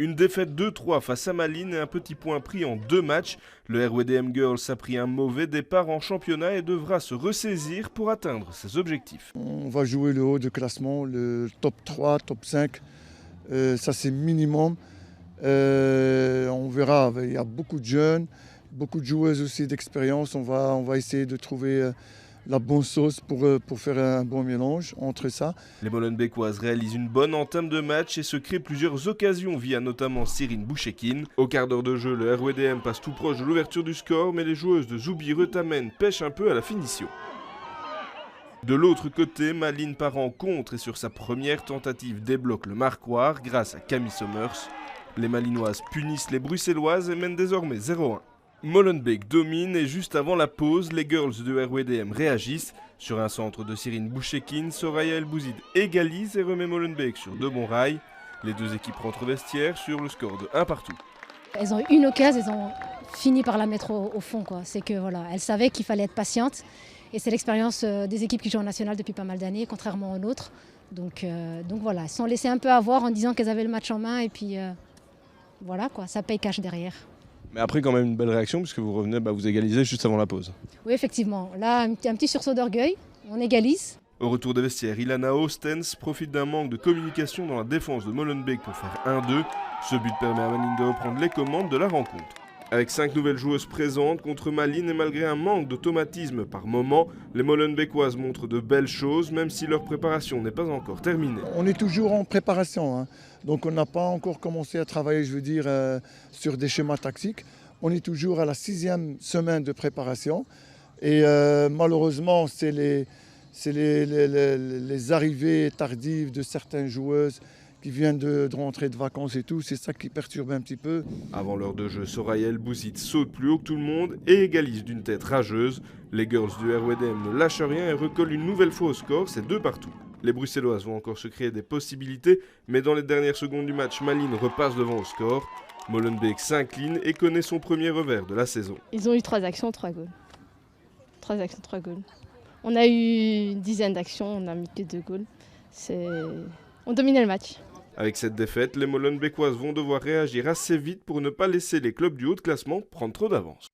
Une défaite 2-3 face à Malines et un petit point pris en 2 matchs. Le RWDM Girls a pris un mauvais départ en championnat et devra se ressaisir pour atteindre ses objectifs. On va jouer le haut de classement, le top 3, top 5, ça c'est minimum. On verra, il y a beaucoup de jeunes, beaucoup de joueuses aussi d'expérience. On va essayer de trouver la bonne sauce pour faire un bon mélange entre ça. Les Molenbeekoises réalisent une bonne entame de match et se créent plusieurs occasions via notamment Cyrine Bouchekine. Au quart d'heure de jeu, le RWDM passe tout proche de l'ouverture du score, mais les joueuses de Zoubi-Retamen pêchent un peu à la finition. De l'autre côté, Malines part en contre et sur sa première tentative débloque le marquoir grâce à Camille Sommers. Les Malinoises punissent les Bruxelloises et mènent désormais 0-1. Molenbeek domine et juste avant la pause, les girls de RWDM réagissent. Sur un centre de Cyrine Bouchekine, Soraya El Bouzid égalise et remet Molenbeek sur de bons rails. Les deux équipes rentrent au vestiaire sur le score de 1 partout. Elles ont eu une occasion, elles ont fini par la mettre au fond, quoi. C'est que voilà, elles savaient qu'il fallait être patiente. Et c'est l'expérience des équipes qui jouent en national depuis pas mal d'années, contrairement aux nôtres. Donc voilà, elles se sont laissées un peu avoir en disant qu'elles avaient le match en main. Et puis voilà, quoi, ça paye cash derrière. Mais après quand même une belle réaction puisque vous revenez, vous égalisez juste avant la pause. Oui, effectivement. Là, un petit sursaut d'orgueil, on égalise. Au retour des vestiaires, Ilana Ostens profite d'un manque de communication dans la défense de Molenbeek pour faire 1-2. Ce but permet à Malines de reprendre les commandes de la rencontre. Avec 5 nouvelles joueuses présentes contre Malines et malgré un manque d'automatisme par moment, les Molenbeekoises montrent de belles choses même si leur préparation n'est pas encore terminée. On est toujours en préparation, donc on n'a pas encore commencé à travailler, sur des schémas tactiques. On est toujours à la 6e semaine de préparation et malheureusement c'est les arrivées tardives de certaines joueuses qui viennent de rentrer de vacances et tout, c'est ça qui perturbe un petit peu. Avant l'heure de jeu, Soraya El Bouzid saute plus haut que tout le monde et égalise d'une tête rageuse. Les girls du RWDM ne lâchent rien et recollent une nouvelle fois au score, c'est 2 partout. Les Bruxelloises vont encore se créer des possibilités, mais dans les dernières secondes du match, Malines repasse devant au score. Molenbeek s'incline et connaît son premier revers de la saison. Ils ont eu 3 actions, 3 goals. 3 actions, 3 goals. On a eu une dizaine d'actions, on a mis que 2 goals. On dominait le match. Avec cette défaite, les Molenbeekoises vont devoir réagir assez vite pour ne pas laisser les clubs du haut de classement prendre trop d'avance.